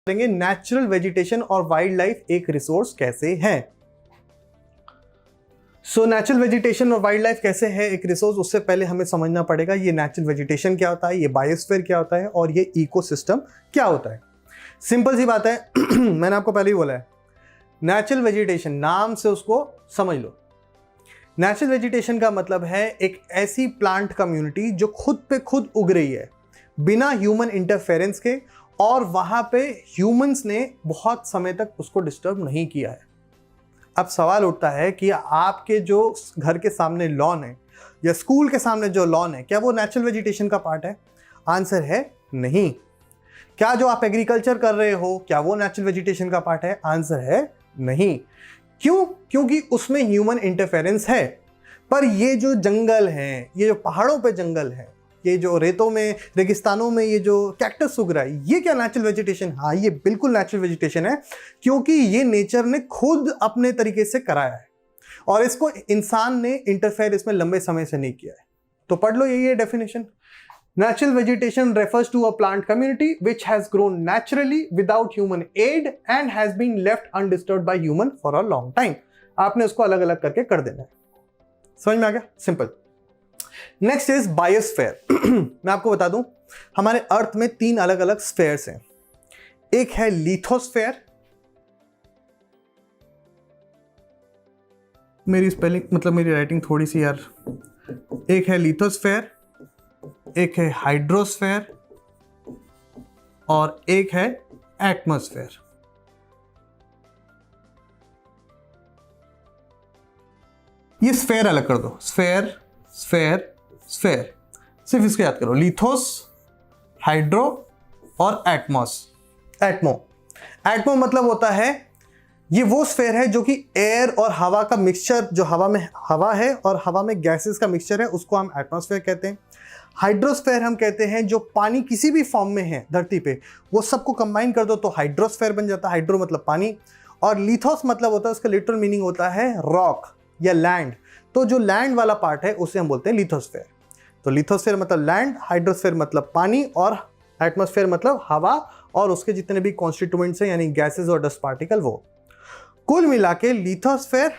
करेंगे natural vegetation और wild life एक रिसोर्स कैसे है। सो नेचुरल वेजिटेशन और वाइल्ड लाइफ कैसे है एक रिसोर्स, उससे पहले हमें समझना पड़ेगा ये नेचुरल वेजिटेशन क्या होता है, ये बायोस्फीयर क्या होता है और ये इकोसिस्टम क्या होता है। सिंपल सी बात है मैंने आपको पहले ही बोला है, नेचुरल वेजिटेशन नाम से उसको समझ लो। नेचुरल वेजिटेशन का मतलब है एक ऐसी प्लांट कम्युनिटी जो खुद पे खुद उग रही है बिना ह्यूमन इंटरफेरेंस के, और वहां पे ह्यूमंस ने बहुत समय तक उसको डिस्टर्ब नहीं किया है। अब सवाल उठता है कि आपके जो घर के सामने लॉन है या स्कूल के सामने जो लॉन है, क्या वो नेचुरल वेजिटेशन का पार्ट है? आंसर है नहीं। क्या जो आप एग्रीकल्चर कर रहे हो क्या वो नेचुरल वेजिटेशन का पार्ट है? आंसर है नहीं। क्यों? क्योंकि उसमें ह्यूमन इंटरफेरेंस है। पर ये जो जंगल हैं, ये जो पहाड़ों पे जंगल है, ये जो रेतों में रेगिस्तानों में ये जो कैक्टस उग रहा है, ये क्या नेचुरल वेजिटेशन? हाँ, ये बिल्कुल नेचुरल वेजिटेशन है, क्योंकि ये नेचर ने खुद अपने तरीके से कराया है और इसको इंसान ने इंटरफेयर इसमें लंबे समय से नहीं किया है। तो पढ़ लो, यही है definition. Natural vegetation refers to a plant community which has grown naturally without human aid and has been left undisturbed by human for a long time. आपने उसको अलग अलग करके कर देना है। समझ में आ गया? सिंपल। Next is biosphere. मैं आपको बता दूं, हमारे अर्थ में 3 अलग अलग स्फेयर्स हैं। एक है लिथोस्फेयर, मेरी स्पेलिंग मतलब मेरी राइटिंग थोड़ी सी यार। एक है लिथोस्फेयर, एक है हाइड्रोस्फेयर और एक है एटमॉस्फेयर। ये स्फेयर अलग कर दो, स्फेयर स्फेयर स्फेयर, सिर्फ इसको याद करो, लिथोस, हाइड्रो और एटमॉस। एटमो मतलब होता है, ये वो स्फेयर है जो कि एयर और हवा का मिक्सचर, जो हवा में हवा है और हवा में गैसेस का मिक्सचर है, उसको हम एटमॉस्फेयर कहते हैं। हाइड्रोस्फेयर हम कहते हैं जो पानी किसी भी फॉर्म में है धरती पे, वो सबको कंबाइन कर दो तो हाइड्रोस्फेयर बन जाता है। हाइड्रो मतलब पानी, और लिथोस मतलब होता है, उसका लिटरल मीनिंग होता है रॉक या लैंड। तो जो लैंड वाला पार्ट है उसे हम बोलते हैं लिथोस्फेयर। तो लिथोस्फेयर मतलब लैंड, हाइड्रोस्फेयर मतलब पानी और एटमॉस्फेयर मतलब हवा और उसके जितने भी कॉन्स्टिट्यूएंट्स हैं यानी गैसेस और डस्ट पार्टिकल, वो कुल मिला के लिथोस्फेयर,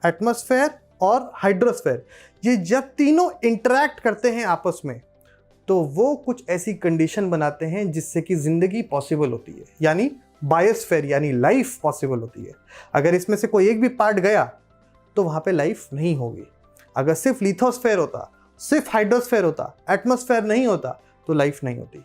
एटमॉस्फेयर और हाइड्रोस्फेयर, ये जब तीनों इंटरैक्ट करते हैं आपस में तो वो कुछ ऐसी कंडीशन बनाते हैं जिससे कि जिंदगी पॉसिबल होती है, यानी बायोस्फेयर यानी लाइफ पॉसिबल होती है। अगर इसमें से कोई एक भी पार्ट गया तो वहां पे लाइफ नहीं होगी। अगर सिर्फ लिथोस्फेयर होता, सिर्फ हाइड्रोस्फेयर होता, एटमॉस्फेयर नहीं होता तो लाइफ नहीं होती।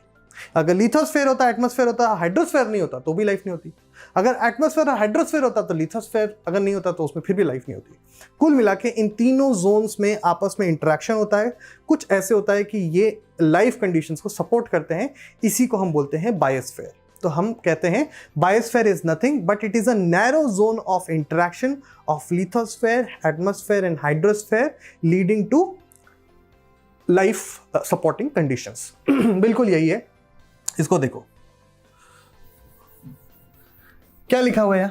अगर लिथोस्फेयर होता, एटमॉस्फेयर होता, हाइड्रोस्फेयर नहीं होता तो भी लाइफ नहीं होती। अगर एटमॉस्फेयर और हाइड्रोस्फेयर होता तो लिथोस्फेयर अगर नहीं होता तो उसमें फिर भी लाइफ नहीं होती। कुल मिला के इन तीनों जोन्स में आपस में इंटरेक्शन होता है, कुछ ऐसे होता है कि ये लाइफ कंडीशंस को सपोर्ट करते हैं, इसी को हम बोलते हैं बायोस्फेयर। तो हम कहते हैं biosphere is nothing but it is a narrow zone of interaction of lithosphere, atmosphere and hydrosphere leading to life supporting conditions. बिल्कुल यही है। इसको देखो क्या लिखा हुआ है,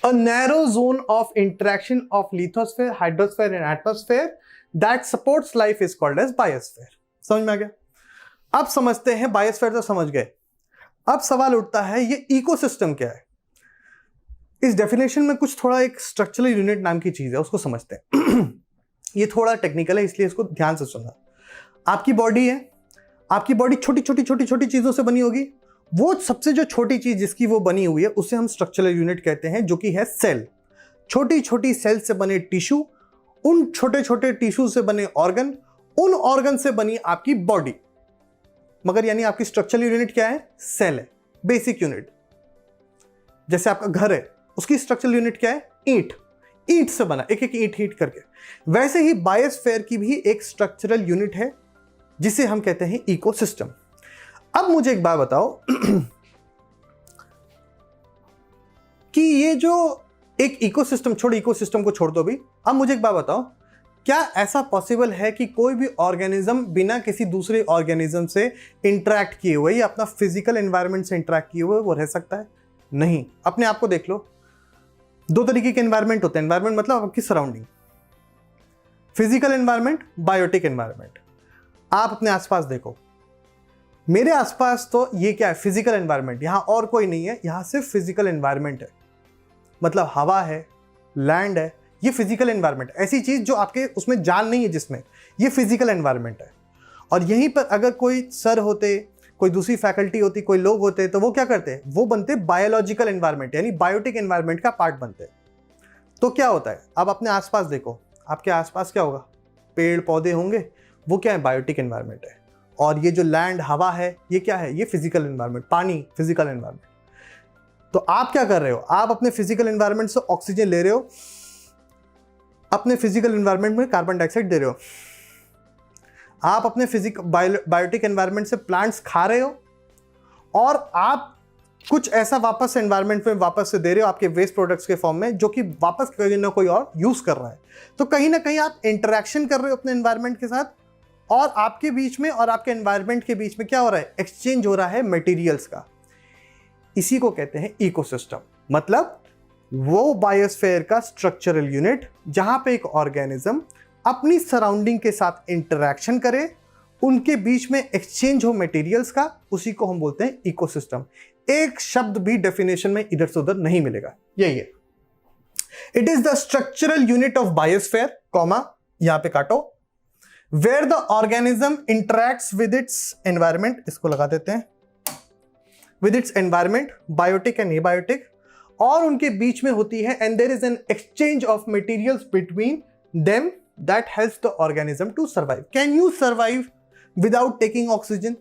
a narrow zone of interaction of lithosphere, hydrosphere and atmosphere that supports life is called as biosphere. समझ में आ गया? अब समझते हैं, बायोस्फेयर तो समझ गए। अब सवाल उठता है ये इकोसिस्टम क्या है। इस डेफिनेशन में कुछ थोड़ा एक स्ट्रक्चरल यूनिट नाम की चीज है, उसको समझते हैं। ये थोड़ा टेक्निकल है इसलिए इसको ध्यान से सुनना। आपकी बॉडी है, आपकी बॉडी छोटी छोटी छोटी छोटी चीजों से बनी होगी। वो सबसे जो छोटी चीज जिसकी वो बनी हुई है उसे हम स्ट्रक्चरल यूनिट कहते हैं, जो कि है सेल। छोटी छोटी सेल से बने टिश्यू, उन छोटे छोटे टिश्यू से बने ऑर्गन, उन ऑर्गन से बनी आपकी बॉडी। मगर यानी आपकी स्ट्रक्चरल यूनिट क्या है? सेल है, बेसिक यूनिट। जैसे आपका घर है, उसकी स्ट्रक्चरल यूनिट क्या है? ईंट। ईंट से बना, एक एक ईंट हीट करके। वैसे ही बायोस्फीयर की भी एक स्ट्रक्चरल यूनिट है जिसे हम कहते हैं इकोसिस्टम। अब मुझे एक बात बताओ कि ये जो एक इकोसिस्टम, छोड़ इकोसिस्टम को छोड़ दो भी, अब मुझे एक बात बताओ, क्या ऐसा पॉसिबल है कि कोई भी ऑर्गेनिज्म बिना किसी दूसरे ऑर्गेनिज्म से इंटरैक्ट किए हुए या अपना फिजिकल एनवायरनमेंट से इंटरैक्ट किए हुए वो रह सकता है? नहीं। अपने आप को देख लो, 2 तरीके के एनवायरनमेंट होते हैं। एनवायरनमेंट मतलब आपकी surrounding, physical environment, biotic environment. आप अपने आसपास देखो, मेरे आसपास तो ये क्या है, फिजिकल एनवायरनमेंट, यहाँ और कोई नहीं है, यहाँ सिर्फ फिजिकल एनवायरनमेंट है, मतलब हवा है, लैंड है, ये फिजिकल एनवायरनमेंट, ऐसी चीज जो आपके उसमें जान नहीं है जिसमें, ये फिजिकल एनवायरनमेंट है। और यहीं पर अगर कोई सर होते, कोई दूसरी फैकल्टी होती, कोई लोग होते, तो वो क्या करते, वो बनते बायोलॉजिकल एनवायरनमेंट, यानी बायोटिक एनवायरनमेंट का पार्ट बनते। तो क्या होता है, अब अपने आसपास देखो, आपके आसपास क्या होगा, पेड़ पौधे होंगे, वो क्या है, बायोटिक एनवायरनमेंट है। और ये जो लैंड हवा है, ये क्या है, ये फिजिकल एनवायरनमेंट, पानी फिजिकल एनवायरनमेंट। तो आप क्या कर रहे हो, आप अपने फिजिकल एनवायरनमेंट से ऑक्सीजन ले रहे हो, अपने फिजिकल एनवायरनमेंट में कार्बन डाइऑक्साइड दे रहे हो, आप अपने बायोटिक एनवायरनमेंट से प्लांट्स खा रहे हो, और आप कुछ ऐसा वापस एनवायरनमेंट में वापस से दे रहे हो आपके वेस्ट प्रोडक्ट्स के फॉर्म में, जो कि वापस कहीं ना कोई और यूज कर रहा है। तो कहीं ना कहीं आप इंटरेक्शन कर रहे हो अपने एनवायरनमेंट के साथ, और आपके बीच में और आपके एनवायरनमेंट के बीच में क्या हो रहा है, एक्सचेंज हो रहा है मटेरियल्स का। इसी को कहते हैं इकोसिस्टम, मतलब वो बायोस्फीयर का स्ट्रक्चरल यूनिट जहां पे एक ऑर्गेनिज्म अपनी सराउंडिंग के साथ इंटरेक्शन करे, उनके बीच में एक्सचेंज हो मटेरियल्स का, उसी को हम बोलते हैं इकोसिस्टम। एक शब्द भी डेफिनेशन में इधर से उधर नहीं मिलेगा, यही है। It is the structural unit of biosphere, comma यहां पे काटो, where the organism interacts with its environment, इसको लगा देते हैं, with its environment, biotic and abiotic, और उनके बीच में होती है, and there is an exchange of materials between them that helps the organism to survive. Can you survive without taking oxygen?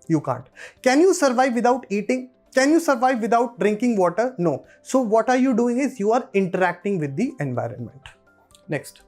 You can't. Can you survive without eating? Can you survive without drinking water? No. So what are you doing is you are interacting with the environment. Next.